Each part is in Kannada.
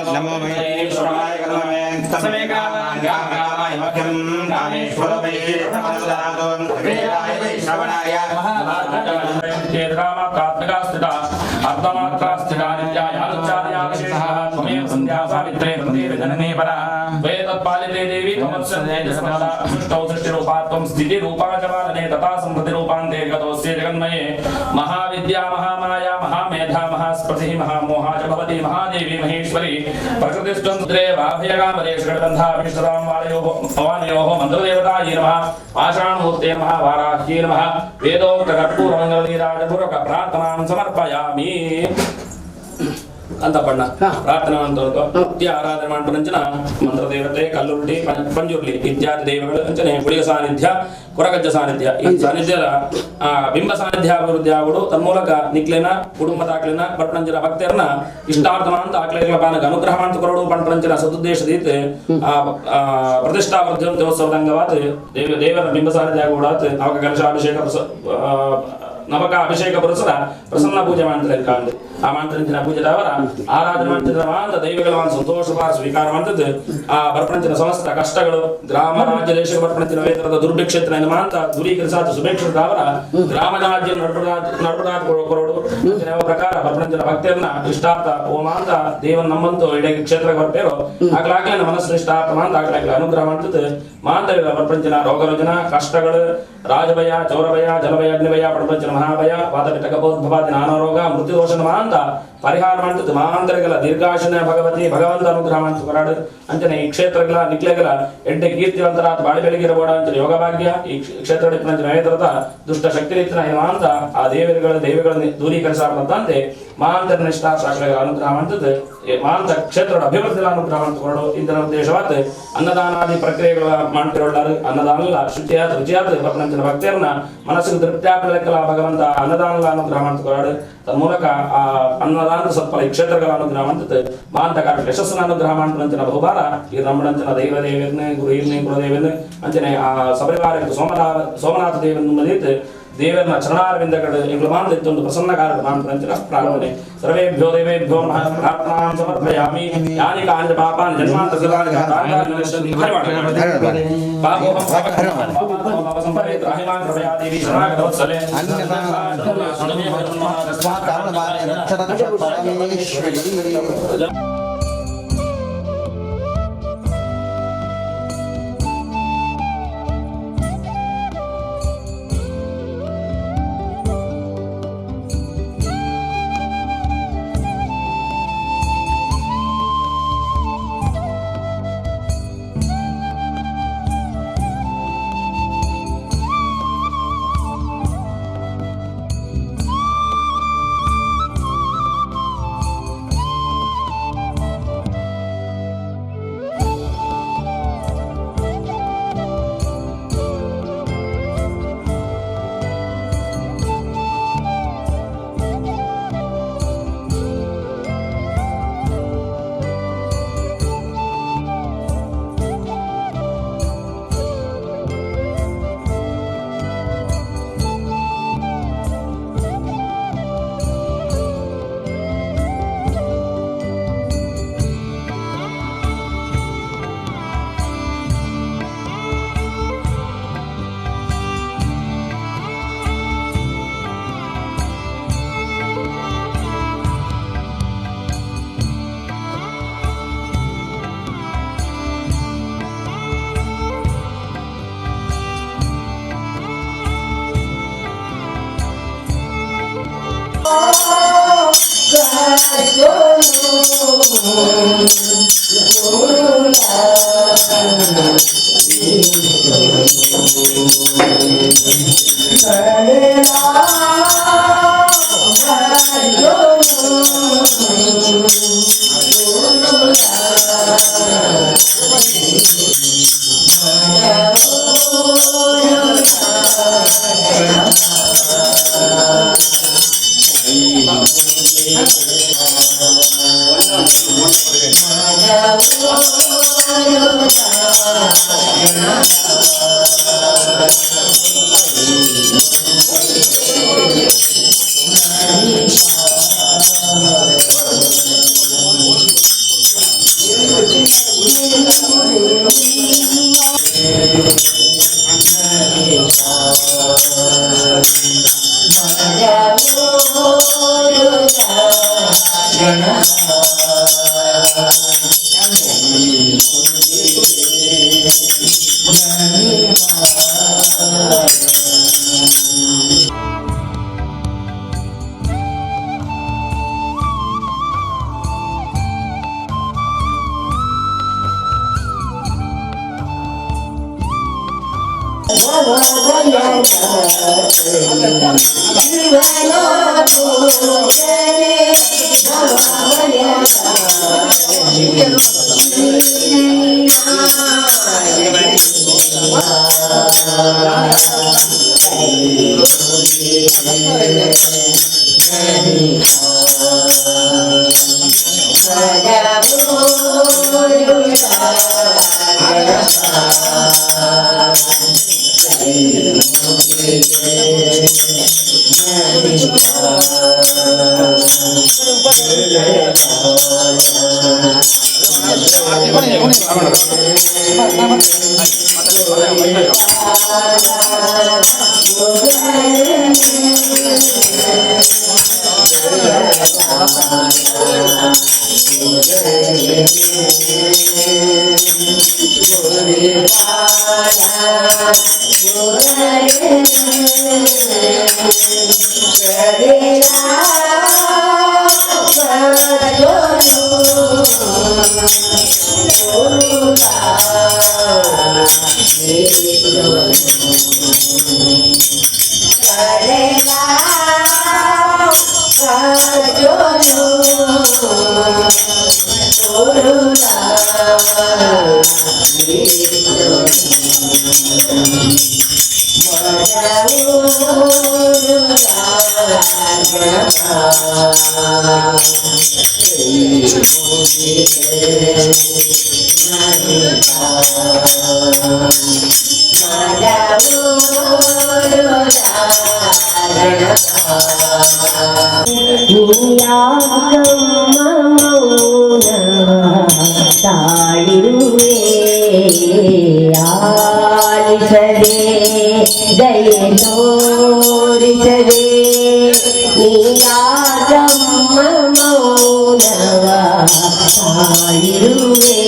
नमो महेश्वराय तस्मै कामाय मख्यं कामेश्वरवै श्रवणाय चेद्रामात्मकास्थिता अर्धमात्रास्थिता नित्याय अनुच्चार्याविशेषः त्वमेव सन्ध्या सावित्रे प्रतीव जननी परा त्वे तत्पालिते देवी त्वमत्सन्नेति समदा सृष्टौ सृष्टिरूपा त्वं स्थितिरूपा च पालने तथा सम्पत्तिरूपान्ते गतोऽस्ये जगन्मये महाविद्या महामाया महामेधा महास्पृतिः महामोहा च भवति महादेवी महेश्वरी प्रकृतिष्ठन्त्रे वाभयकामदेश गणबन्धा विष्णुतां वाणयोः मन्त्रदेवतायै नमः पाषाणमूर्ते नमः वाराह्यै नमः वेदोक्तकर्पूरमङ्गलनीराजपूर्वक प्रार्थनां समर्पयामि ಅಂತ ಬಣ್ಣ ಪ್ರಾರ್ಥನಾ ಅಂತ ಆರಾಧನೆ ಮಾಡ್ಬಂಚನ ಮಂತ್ರ ದೇವತೆ ಕಲ್ಲುರುಟಿ ಪಂಜುರ್ಲಿ ಇತ್ಯಾದಿ ದೇವಗಳು ಅಂಚನೆ ಗುಳಿಗ ಸಾನ್ನಿಧ್ಯ ಕೊರಗಜ್ಜ ಸಾನ್ನಿಧ್ಯ ಈ ಸಾನ್ನಿಧ್ಯದ ಬಿಂಬ ಸಾನ್ನಿಧ್ಯ ಅಭಿವೃದ್ಧಿ ಆಗುಡು ತನ್ಮೂಲಕ ನಿಕ್ಲೆನ ಕುಟುಂಬದ ಆಕ್ಲೆನ ಪಟ್ಪಂಚನ ಭಕ್ತರನ್ನ ಇಷ್ಟಾರ್ಥಮ ಅಂತ ಆಕ್ಲೆಗಳ ಪಾನಕ ಅನುಗ್ರಹ ಅಂತ ಕೊರಡು ಪಂಚನ ಸದುದ್ದೇಶದೀತೆ ಪ್ರತಿಷ್ಠಾ ವರ್ಧನ ದೇವೋತ್ಸವದ ಅಂಗವಾದ ದೇವರ ಬಿಂಬ ಸಾನ್ನಿಧ್ಯ ಆಗುಡಾತ್ ನವಕ ಕಲಶಾಭಿಷೇಕ ನವಕ ಅಭಿಷೇಕ ಪುರುಷರ ಪ್ರಸನ್ನ ಪೂಜೆ ಮಾಡ್ತಾರೆ ಕಾಂಡೆ ಆ ಮಂತ್ರಿನ ಪೂಜೆದವರ ಆರಾಧನೆ ಮಾಡ್ತಿದ್ರ ಮಾತ್ರ ದೈವಗಳ ಸಂತೋಷವಾದ ಸ್ವೀಕಾರ ಮಾಡ್ತದೆ ಆ ಬರ್ಪಂಚಿನ ಸಮಸ್ತ ಕಷ್ಟಗಳು ಗ್ರಾಮ ರಾಜ್ಯ ದೇಶ ಬರ್ಪಂಚಿನ ವೇತನದ ದುರ್ಭಿಕ್ಷೇತ್ರ ಮಾಂತ ದೂರೀಕರಿಸಾದ ಸುಭಿಕ್ಷದವರ ಗ್ರಾಮ ರಾಜ್ಯ ನಡ್ಪದಾದ ಕೊರೋಡು ಪ್ರಕಾರ ಬರ್ಪಂಚಿನ ಭಕ್ತರನ್ನ ಇಷ್ಟಾರ್ಥ ಓಮಾಂತ ದೇವನ ನಮ್ಮಂತೂ ಇಡೀ ಕ್ಷೇತ್ರಕ್ಕೆ ಬರ್ತೇರೋ ಆಗ್ಲಾಗ್ಲೇ ಮನಸ್ಸು ಇಷ್ಟಾರ್ಥ ಮಾಂತ ಆಗ್ಲಾಗ್ಲೇ ಅನುಗ್ರಹ ಮಾಡ್ತದೆ ಮಾಂತಗಳ ಬರ್ಪಂಚಿನ ರೋಗರುಜನ ಕಷ್ಟಗಳು ರಾಜಭಯ ಚೌರಭಯ ಜಲಭಯ ಅಗ್ನಿಭಯ ಪ್ರಪಂಚನ ಮಹಾಭಯ ವಾತಪಿತ್ತ ಕಫೋದ್ಭವಾದಿ ನಾನಾ ರೋಗ ಮೃತ್ಯುದೋಷನ ಮಾಂತ ಪರಿಹಾರ ಮಾಡ್ತದೆ ಮಹಾಂತರಗಳ ದೀರ್ಘಾಶನ ಭಗವತಿ ಭಗವಂತ ಅನುಗ್ರಹ ಮಾಡ್ತು ಕೊರಾಡು ಅಂಚನೆ ಈ ಕ್ಷೇತ್ರಗಳ ನಿಕ್ಲೆಗಳ ಎಡ್ಡೆ ಕೀರ್ತಿವಂತರ ಬಾಳಿ ಬೆಳಗಿರಬೋಡ ಅಂಚನೆ ಯೋಗ ಭಾಗ್ಯ ಈ ಕ್ಷೇತ್ರ ನವೇತರದ ದುಷ್ಟ ಶಕ್ತಿ ರೀತಿನ ಅಂತ ಆ ದೇವಿಗಳನ್ನು ದೂರೀಕರಿಸಂತೆ ಮಹಾಂತರ ನಿಷ್ಠಾ ಶಾಖಗಳ ಅನುಗ್ರಹ ಮಾಡ್ತದೆ ಮಹಾಂತ ಕ್ಷೇತ್ರದ ಅಭಿವೃದ್ಧಿ ಅನುಗ್ರಹ ಮಾಡ್ಕೊಂಡು ಇಂದಿನ ಉದ್ದೇಶವಾದ ಅನ್ನದಾನಾದಿ ಪ್ರಕ್ರಿಯೆಗಳ ಮಾಡ್ತಿರೋಳ್ಳಾರು ಅನ್ನದಾನಲ್ಲ ಶುಚಿಯಾದ ರುಚಿಯಾದ ಪ್ರಪಂಚದ ಭಕ್ತಿಯರನ್ನ ಮನಸ್ಸಿಗೆ ತೃಪ್ತಿಯಾಗಲಿಕ್ಕೆಲ್ಲ ಭಗವಂತ ಅನ್ನದಾನಲ್ಲ ಅನುಗ್ರಹ ಮಾಡ್ಕೊರಾಡು ತನ್ಮೂಲಕ ಆ ಅನ್ನದಾನದ ಸತ್ಫಲ ಈ ಕ್ಷೇತ್ರಗಳ ಅನುಗ್ರಹ ಮಾಡ್ತದೆ ಮಹಾಂತ ಕಾರ್ಯ ಯಶಸ್ಸನ್ನ ಅನುಗ್ರಹ ಮಾಡ್ತಂಚಿನ ಬಹುಭಾರ ಈ ನಮ್ಮಂಚಿನ ದೈವ ದೇವರನ್ನೇ ಗುರು ಹಿರಿಯ ಕುಲದೇವರನ್ನೇ ಅಂಚನೆ ಆ ಸಪರಿವಾರ ಸೋಮನಾಥ ದೇವರನ್ನು ಮದಿತು ದೇವರನ್ನ ಚರಣಾರವಿಂದಗಳು ಎಂಗ್ಳು ಮಾಡಿದ್ದೊಂದು ಪ್ರಸನ್ನಕಾರಕ ಮಾಡ್ತಂಚಿನ ಪ್ರಾರ್ಥನೆ ಸರ್ವೇಭ್ಯೋ ದೇವೇಭ್ಯೋ ನಮಃ ಪ್ರಾರ್ಥನಾಂ ಸಮರ್ಪಯಾಮಿ ಯಾನಿ ಕಾನಿ ಪಾಪಾನಿ ಜನ್ಮಾಂತರಾಣಿ ಪಾಪೋಹಂ ಪಾಪಂ ಸಂಪರೇತ್ ರಾಹಿಮಾನ್ ಕೃಪಯಾ ದೇವಿ ಶರಣಾಗತವತ್ಸಲೆ ತಾಳಿರುವೆ ಆಲಿಸದೆ ದಯೆ ತೋರಿಸದೆ ನೀಯಾಗಮ್ಮ ಮೌನವ ತಾಳಿರುವೆ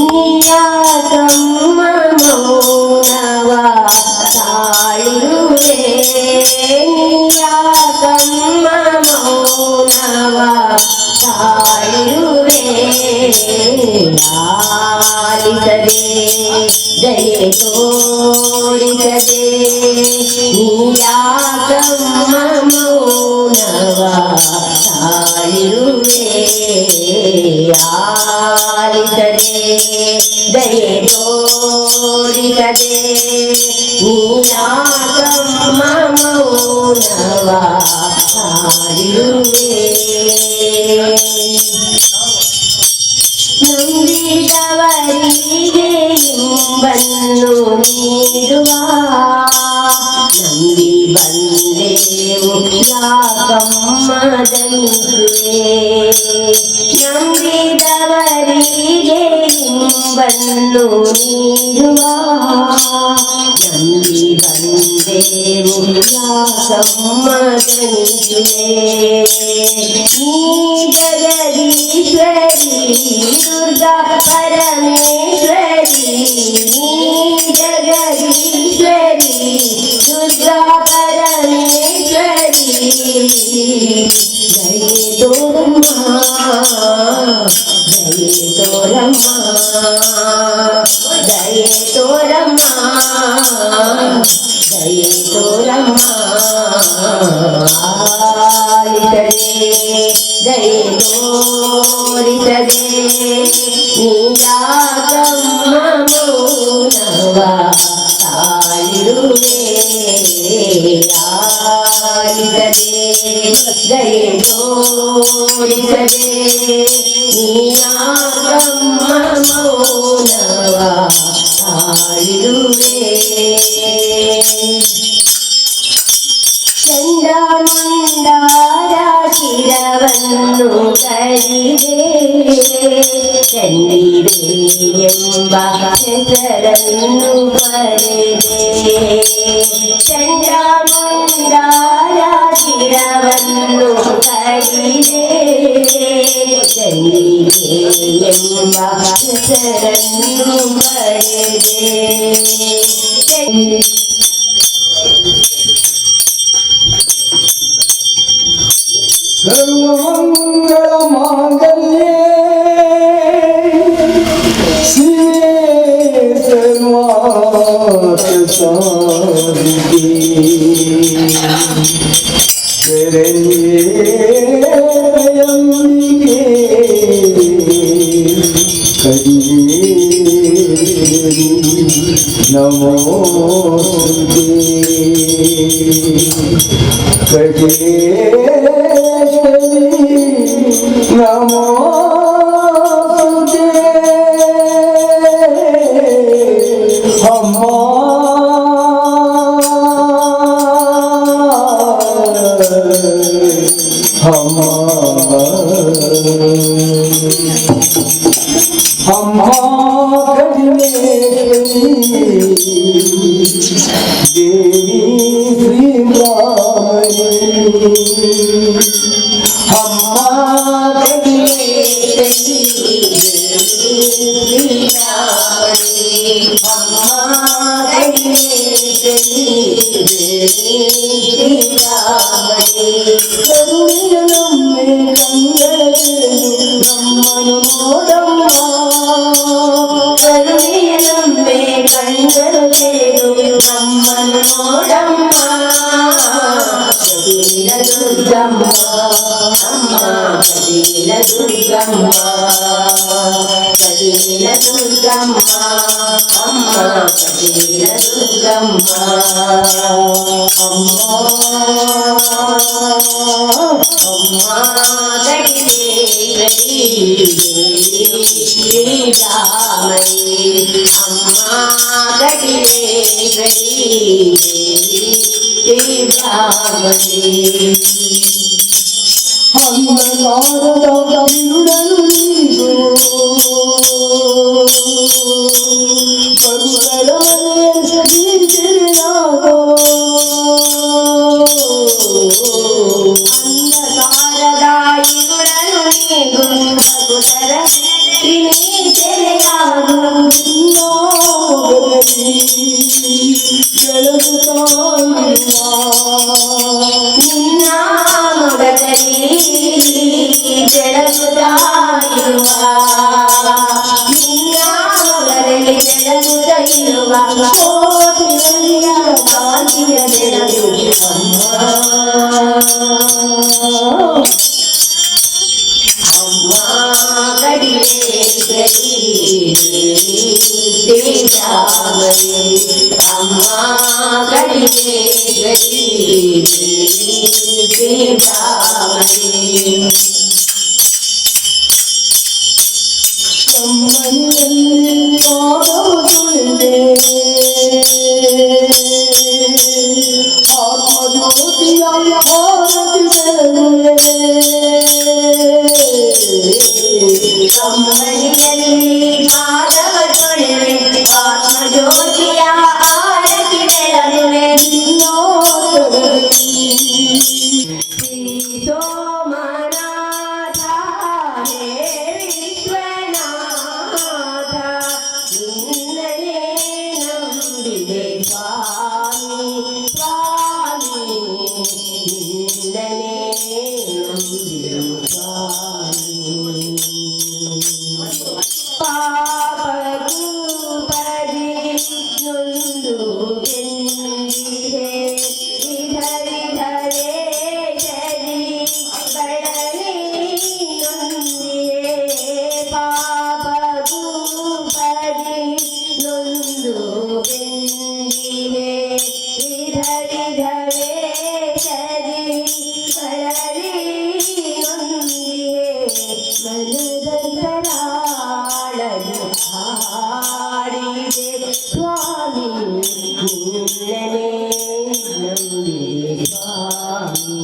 ನೀಯಾಗಮ್ಮ ಮೌನವ ತಾಳಿರುವೆ ನೀಯಾಗಮ್ಮ ಮೌನವ ತಾಳಿರುವೆ ಆಲಿಸದೆ ದಯೆ ತೋರಿಸದೆ ನೀಯಾಗಮ್ಮ ಮೌನವ ತಾಳಿರುವೆ ಆಲಿಸದೆ ದಯೆ ತೋರಿಸದೆ ನೀಯಾಗಮ್ಮ ಮೌನವ ತಾಳಿರುವೆ ನಂಬಿದವರಿಗೆ ಇಂಬನ್ನು ನೀಡುವ ನಂಬಿ ಬಂದೆವು ಯಾಕಮ್ಮ ದಣಿಸುವೆ ನಂಬಿದವರಿಗೆ ಇಂಬನ್ನು ನೀಡುವ ನಂಬಿ ಬಂದೆವು ಯಾಕಮ್ಮ ದಣಿಸುವೆ ನೀ ಜಗದೀಶ್ವರಿ ದುರ್ಗಾ ಪರಮೇಶ್ವರಿ ನೀ ಜಗದೀಶ್ವರಿ ದುರ್ಗಾ ಪರಮೇಶ್ವರಿ ಜಯ ತೋರಮ್ಮ ಜಯ ತೋರಮ್ಮ ಜಯ ತೋರಮ್ಮ ಜಯ ತೋರಮ್ಮ ಆಲಿಸದೆ ದಯೆ ತೋರಿಸದೆ ನೀಯಾಗಮ್ಮ ಮೌನವ ತಾಳಿರುವೆ ಆಲಿಸದೆ ದಯೆ ತೋರಿಸದೆ ನೀಯಾಗಮ್ಮ ಮೌನವ ತಾಳಿರುವೆ ಚಂಡಮುಂಡರ ಶಿರವನ್ನು ಕಡಿದೆ ಚಂಡಿದೆ ಎಂಬ ಹೆಸರನ್ನು ಪಡೆದೆ ಚಂಡಮುಂಡರ ಶಿರವನ್ನು ಕಡಿದೆ ಚಂಡಿದೆ ಎಂಬ ಹೆಸರನ್ನು ಪಡೆದೆ ಸರ್ವಮಂಗಳ ಮಾಂಗಲ್ಯೇ ಶಿವೆ ಸರ್ವಾರ್ಥ ಸಾಧಿಕೆ ಶರಣ್ಯೇ ತ್ರ್ಯಂಬಿಕೆ ಕನ್ಯೇ ನಮೋಸ್ತುತೇ ನಮೋಸ್ತುತೇ ಅಮ್ಮ ಅಮ್ಮ ಅಮ್ಮ ಕಡಿಮೆ ದೇವಿ ಶ್ರೀರಾಮನಿ ಅಮ್ಮ ಕಡಿಮೆ ಅಮ್ಮ ಕಡಿಮೆ ಶ್ರೀರಾಮನಿ ಕರುಣೆಯ ನಮ್ಮೆ ಕಂಗಳೇ ನೋಡಮ್ಮ ಕಟೀಲ ದುರ್ಗಮ್ಮ ಅಮ್ಮ ಕಟೀಲ ದುರ್ಗಮ್ಮ ಕಟೀಲ ದುರ್ಗಮ್ಮ ಅಮ್ಮ ಕಟೀಲ ದುರ್ಗಮ್ಮ ಅಮ್ಮ ಕಟೀಲೇಶ್ವರಿ ಶ್ರೀರಾಮಣಿ ಅಮ್ಮ ಕಟೀಲೇಶ್ವರಿ ಶ್ರೀರಾಮಣಿ ಅಂಧಕಾರದ ಕವಿರುಡನು ನೀನು ಬರುಗರ ಸೀತೆಯಾಗೋ ಅಂಧಕಾರದ ಇರುಳನು ನೀಗು ಭಗುತರ ಶ್ರೀತೆರೆಯಾಗು ನಿನ್ನ ಮೊಗದಲ್ಲಿ ಬೆಳಗುತ್ತಾಯಿರುವ ನಿನ್ನ ಮೊಗದಲ್ಲಿ ಬೆಳಗುತ್ತ ಇರುವ ಕೋಟಿಯ ಕಾಂತಿಯ ಬೆಳಗು ಅಮ್ಮ ಕಟೀಲೇಶ್ವರಿ ಶ್ರೀರಾಮಣಿ ಅಮ್ಮ ಕಟೀಲೇಶ್ವರಿ ಶ್ರೀರಾಮಣಿ ಕಮ್ಮನಿಯಲ್ಲಿ ಕಾಣುತ್ತಿದೆ ಆತ್ಮಜ್ಯೋತಿಯ ಭಾರತಿ ಕಮ್ಮನಿಯಲ್ಲಿ ಪಾದವ ತೊಳೆವೆ ಆತ್ಮಜ್ಯೋತಿಯ ಆರತಿ ಬೆಳಗುವೆ ಶ್ರೀ ಸೋಮನಾಥ ಹೇ ವಿಶ್ವನಾಥ ನಿನ್ನನೇ ನಂಬಿದೆ ಸ್ವಾಮಿ ಸ್ವಾಮಿ ನಿನ್ನನೇ ನಂಬಿದೆ ಸ್ವಾಮಿ ಪಾಪರೂಪದಿ ನೊಂದು ಬೆಂದಿದೆ ಧರೆ ಶರಿ ಬಳಲಿ ನೊಂದಿದೆ ಪಾಪರೂಪದಿ ನೊಂದು ಬೆಂದಿದೆ ಧರೆ ಶರಿ ಬಳಲಿ ನೊಂದಿದೆ ಮನದಂತರಾಳನು ಹಾಡಿದೆ ಸ್ವಾಮಿ ನಿನ್ನನೇ ನಂಬಿದೆ ಸ್ವಾಮಿ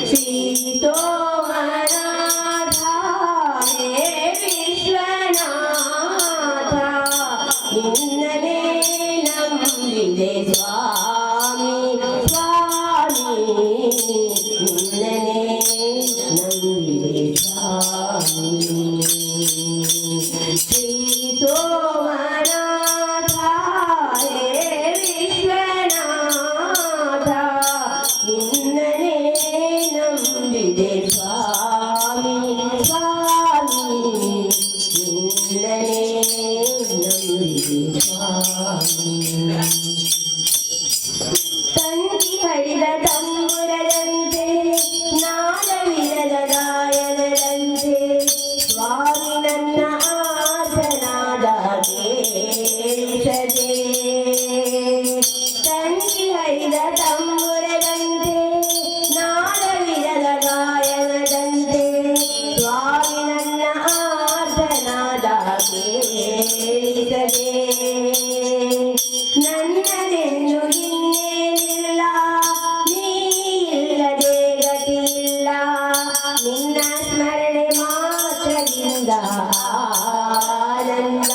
ಶ್ರೀ ಸೋಮನಾಥ ಹೇ ವಿಶ್ವನಾಥ ನಿನ್ನನೇ ನಂಬಿದೆ ಸ್ವಾಮಿ ಸ್ವಾಮಿ ನಿನ್ನನೇ ನಂಬಿದೆ ಸ್ವಾಮಿ ಶ್ರೀ ಸೋಮನಾಥ ಹೇ ವಿಶ್ವನಾಥ ನಿನ್ನನೇ ನಂಬಿದೆ ಸ್ವಾಮಿ ಸ್ವಾಮಿ ನಿನ್ನನೇ ನಂಬಿದೆ ಸ್ವಾಮಿ ತಂತಿ ಹಡಿದ ತಂಬುರದಂತೆ ನಾದವಿರದ ಗಾಯನದಂತೆ ಸ್ವಾಮಿ ನನ್ನ ಆಸನಾದ ಕೇಳಿಸದೆ ತಂತಿ ಹಡಿದ ತಂಬುರದಂತೆ ನಾದವಿರದ ಗಾಯನದಂತೆ ಸ್ವಾಮಿ ನನ್ನ ಆಸನಾದ ಕೇಳಿಸದೆ ನನ್ನದೆಂದು ಇನ್ನೇನಿಲ್ಲ ನೀ ಇಲ್ಲದೆ ಗತಿಯಿಲ್ಲ ನಿನ್ನ ಸ್ಮರಣೆ ಮಾತ್ರದಿಂದ ಆನಂದ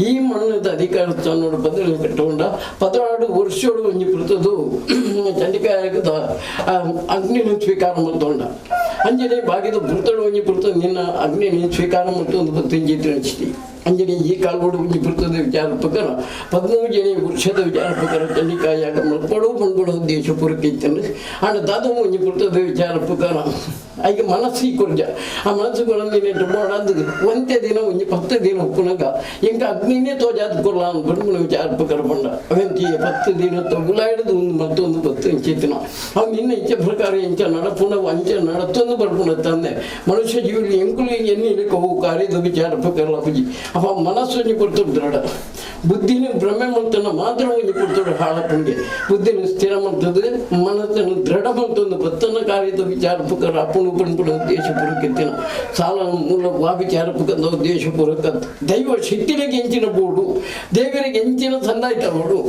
ಈ ಮಣ್ಣದ ಅಧಿಕಾರ ತನ್ನೋಡು ಬದಲು ಕಟ್ಟುಕೊಂಡ 16 ವರ್ಷೋಡು ಒಂಜಿ ಪುರ್ತದು ಚಂಡಿಕಾಯಕದ ಅಗ್ನಿನ ಸ್ವೀಕಾರ ಮಾಡ್ಕೊಂಡ ಅಂಜನೆ ಬಾಗಿದ ಪುರ್ತಡು ಒಂಜಿ ಪುರ್ತದು ನಿನ್ನ ಅಗ್ನಿನ ಸ್ವೀಕಾರ ಮಾಡ್ಕೊಂಡು ಬತ್ತಂಜಿ ತಿಳಿಸ್ತಿ ಅಂಜನೆ ಈ ಕಾಲ್ಗೋಡು ಒಂಜಿ ಪುರ್ತದ ವಿಚಾರ ಪ್ರಕಾರ 13 ಜನ ವೃಕ್ಷದ ವಿಚಾರ ಪ್ರಕಾರ ಚಂಡಿಕಾಯಾಗ ಮಲ್ಪಡು ಬಂದ್ಬಿಡೋ ದೇಶ ಪೂರಕ್ಕೆ ಇತ್ತಂದ್ರೆ ಆಂಡ ದಾದ ಒಂಜಿ ಪುರ್ತದ ವಿಚಾರ ಪ್ರಕಾರ ಈಗ ಮನಸ್ಸಿಗೆ ಕೊಡ್ಜ ಆ ಮನಸ್ಸುಗಳನ್ನು ನೆಟ್ಟು ಮಾಡೋದು ಒಂದೇ ದಿನ ಒಂಜಿ 10 ದಿನ ಉಪ್ಪುನಾಗ ಎಂಕ ಅಗ್ನಿನೇ ತೋಜಾದ ಕೊಡಲ ಅಂದ್ಬಿಟ್ಟು ವಿಚಾರ ಪ್ರಕಾರ ಬಂಡ ಅವಂತಿ 10 ದಿನ ತಗುಲ ಹಿಡಿದು ಒಂದು ಮತ್ತೊಂದು ಬತ್ತು ಇಂಚಿತ್ತಿನ ಅವ್ನು ನಿನ್ನ ಇಚ್ಛೆ ಪ್ರಕಾರ ಇಂಚ ನಡಪುಣ ಅಂಚೆ ನಡತ್ತೊಂದು ಬರ್ಪುಣ ತಂದೆ ಮನುಷ್ಯ ಜೀವನ ಎಂಕುಲು ಎನ್ನಿಲಿ ಕವು ಕಾರ್ಯದ ವಿಚಾರ ಪ್ರಕಾರ ಅಪ್ಪಜಿ ಅಪ್ಪ ಮನಸ್ಸು ಕೊಡ್ತಾರೆ ದೃಢ ಬುದ್ಧಿನ ಭ್ರಮೆ ಮಾಡ್ತಾನೆ ಮಾತ್ರ ಒಂದು ಕೊಡ್ತಾರೆ ಹಾಳಪ್ಪನಿಗೆ ಬುದ್ಧಿನ ಸ್ಥಿರ ಮಾಡ್ತದೆ ಮನಸ್ಸನ್ನು ದೃಢ ಮಾಡ್ತಂದು ಬತ್ತನ ಕಾರ್ಯದ ವಿಚಾರ ಪ್ರಕಾರ ಅಪ್ಪನ ಬಂದ್ಬಿಡ ಉದ್ದೇಶ ಪೂರಕ್ಕೆತ್ತಿನ ಸಾಲ ಮೂಲ ವಿಚಾರ ಪ್ರಕಾರ ಉದ್ದೇಶ ಪೂರಕ ದೈವ ಶಕ್ತಿಗೆ ಹೆಂಚಿನ ಬೋಡು ದೇವರಿಗೆ ಹೆಂಚಿನ ಸಂದಾಯಿತ ಬೋಡು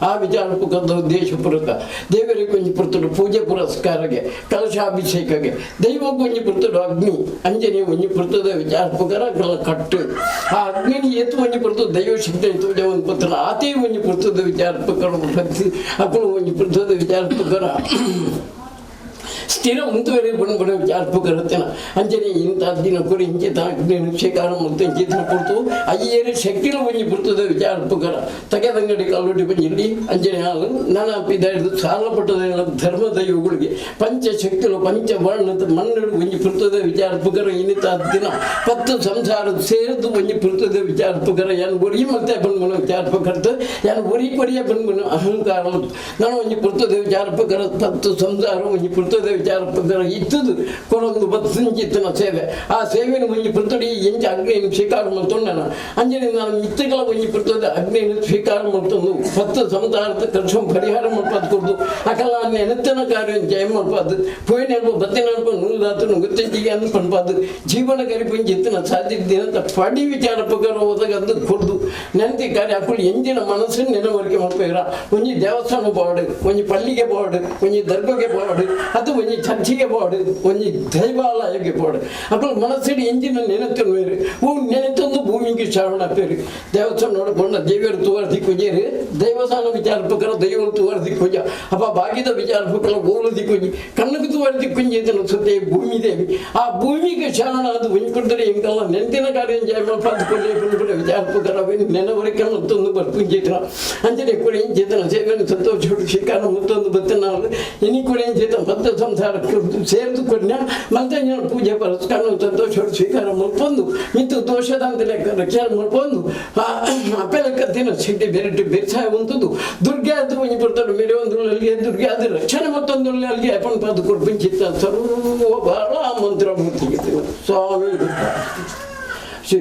ಆ ವಿಚಾರ ಪ್ರಕಾರ ಉದ್ದೇಶ ಪೂರಕ ದೇವರಿಗೆ ಕೊಂಚ ಪುರ್ತಡು ಪೂಜೆ ಪುರಸ್ಕಾರಗೆ ಕಲಶಾಭಿಷೇಕಗೆ ದೈವ ಕೊಂಚ ಪುರ್ತಡು ಅಗ್ನಿ ಅಂಜನೆ ಒಂಜಿ ಪುರ್ತದ ವಿಚಾರ ಪ್ರಕಾರ ಕಟ್ಟು ಆ ಅಗ್ನಿನ ಎತ್ತು ಒಂಜಿ ಪುರ್ತದ ದೈವ ಶಕ್ತಿ ತೋಜ ಒಂದು ಪುತ್ರ ಆತೇ ಒಂಜಿ ಪುರ್ತದ ವಿಚಾರ ಪ್ರಕಾರ ಭಕ್ತಿ ಅಕ್ಕಳು ಒಂಜಿ ಪುರ್ತದ ವಿಚಾರ ಪ್ರಕಾರ ಸ್ಥಿರ ಮುಂದುವರೆ ಬಂದ್ಬಿಡ ವಿಚಾರ ಪ್ರಕಾರತ್ತೇನ ಅಂಜನೆ ಇಂಥ ದಿನ ಕೊಡಿ ಇಂಚೆ ಶೇಖರ ಮತ್ತು ಇಂಚಿನ ಕೊಡ್ತು ಅಯ್ಯೇರಿ ಶಕ್ತಿನ ಒಂಜಿ ಬರ್ತದೆ ವಿಚಾರ ಪ್ರಕಾರ ತಗೆದಂಗಡಿ ಕಾಲೊಟ್ಟಿ ಬಂದು ಇಲ್ಲಿ ಅಂಜನೆ ಹಾಲು ನಾನು ಹಿಡಿದು ಸಾಲ ಪಟ್ಟದ ಧರ್ಮ ದೈವಗಳಿಗೆ ಪಂಚಶಕ್ತಿಗಳು ಪಂಚವರ್ಣದ ಮಣ್ಣು ಒಂಜಿ ಬರ್ತದೆ ವಿಚಾರ ಪ್ರಕಾರ ಇನ್ನಿತ ದಿನ 10 ಸಂಸಾರ ಸೇರಿದು ಒಂಜಿ ಬರ್ತದೆ ವಿಚಾರ ಪ್ರಕಾರ ಏನು ಒರಿ ಮತ್ತೆ ಬಂದ್ಬಿಡ ವಿಚಾರ ಪ್ರಕಾರ ಏನು ಒರಿ ಕೊರಿಯ ಬಂದ್ಬಿಡ ಅಹಂಕಾರ ನಾನು ಒಂಜಿ ಬರ್ತದೆ ವಿಚಾರ ಪ್ರಕಾರ 10 ಸಂಸಾರ ಒಂಜಿ ಬರ್ತದೆ ವಿಚಾರ ಪ್ರಕಾರ ಇತ್ತದು ಕೊನೊಂದು 10 ಸಂಚಿತ್ತಿನ ಸೇವೆ ಆ ಸೇವೆನ ಒಂಜಿ ಪುರ್ತಡಿ ಎಂಚ ಅಗ್ನಿಯನ್ನು ಸ್ವೀಕಾರ ಮಾಡ್ಕೊಂಡ ಅಂಜನೆ ನಾನು ಮಿತ್ತಗಳ ಒಂಜಿ ಪುರ್ತದ ಅಗ್ನಿಯನ್ನು ಸ್ವೀಕಾರ ಮಾಡ್ಕೊಂಡು 10 ಸಂಸಾರದ ಖರ್ಚು ಪರಿಹಾರ ಮಾಡ್ಪದು ಕೊಡ್ದು ಅಕಲ್ಲ ನೆನತನ ಕಾರ್ಯ ಜಯ ಮಾಡ್ಪದು ಪೋಯಿನ ಬತ್ತಿನ ನೂರಾತು ಗೊತ್ತಿಗೆ ಅನ್ನು ಪಣ್ಪದು ಜೀವನ ಕರಿ ಪಂಚಿತ್ತಿನ ಸಾಧ್ಯತೆ ಅಂತ ಪಡಿ ವಿಚಾರ ಪ್ರಕಾರ ಹೋದಾಗ ಅದು ಕೊಡ್ದು ನೆನತಿ ಕಾರ್ಯ ಹಾಕೊಂಡು ಎಂಜಿನ ಮನಸ್ಸನ್ನು ನೆನವರಿಕೆ ಮಾಡ್ಬೇರ ಒಂಜಿ ದೇವಸ್ಥಾನ ಬಾಡು ಒಂಜಿ ಪಳ್ಳಿಗೆ ಬಾಡು ಒಂಜಿ ದರ್ಗಗೆ ಬಾಡು ಅದು ಒಂಜಿ ಚರ್ಚಿಗೆ ಬಾಡು ಒಂಜಿ ದೈವಾಲಯಗೆ ಬಾಡು ಅಕ್ಕಳು ಮನಸ್ಸಿಡಿ ಎಂಜಿನ ನೆನತು ಬೇರೆ ನೆನತೊಂದು ಭೂಮಿಗೆ ಶ್ರವಣ ಪೇರು ದೇವಸ್ಥಾನ ನೋಡಿಕೊಂಡ ದೇವರು ತೋರ್ದಿ ಕೊಜೇರಿ ದೇವಸ್ಥಾನ ವಿಚಾರ ಪ್ರಕಾರ ದೈವರು ತೋರ್ದಿ ಕೊಜ ಅಪ್ಪ ಬಾಗಿದ ವಿಚಾರ ಪ್ರಕಾರ ಗೋಲದಿ ಕೊಜಿ ಕಣ್ಣಕ್ಕೆ ತೋರ್ದಿ ಕುಂಜಿ ಸುತ್ತೆ ಭೂಮಿ ದೇವಿ ಆ ಭೂಮಿಗೆ ಶ್ರವಣ ಅದು ಹೊಂದ್ಕೊಡ್ತಾರೆ ಹೆಂಗಲ್ಲ ನೆನತಿನ ಕಾರ್ಯ ಜಯ ಮಾಡ್ಕೊಂಡೆ ಬಂದ್ಬಿಟ್ಟು ವಿಚಾರ ಪ್ರಕಾರ ನೆನವರಿಕೆ ಮತ್ತೊಂದು ಬರ್ಕುಂಜಿತ್ರ ಅಂಜನೆ ಕೂಡ ಎಂಚಿತನ ಸೇವೆಯನ್ನು ಸಂತೋಷ ಶಿಕಾರ ಮತ್ತೊಂದು ಬತ್ತನ ಇನಿ ಕೂಡ ಎಂಚಿತ 10 ಸಂಸಾರ ಸೇರಿದು ಕೊಡ್ನ ಮತ್ತೆ ಪೂಜೆ ಪರಸ್ಕಾರ ಸಂತೋಷ ಸ್ವೀಕಾರ ಮಾಡ್ಕೊಂಡು ಮಿತ್ತು ದೋಷದಂತ ಲೆಕ್ಕ ರಕ್ಷಣೆ ಮಾಡ್ಕೊಂಡು ಅಪ್ಪೆಲೆಕ್ಕ ದಿನ ಸಿಟ್ಟಿ ಬೆರಟಿ ಬೆರ್ಸಾಯ ಹೊಂತದ್ದು ದುರ್ಗೆ ಅದು ಒಂಜಿ ಬರ್ತಾడు ಮೇರೆ ಒಂದು ಅಲ್ಲಿಗೆ ದುರ್ಗೆ ಅದು ರಕ್ಷಣೆ ಮತ್ತೊಂದು ಅಲ್ಲಿಗೆ ಅಪ್ಪನ ಪಾದ ಕೊಡ್ಪಿಂಚಿತ್ತ ಸರ್ವ ಬಹಳ ಮಂತ್ರ ಮೂರ್ತಿಗೆ ಸ್ವಾಮಿ ಶ್ರೀ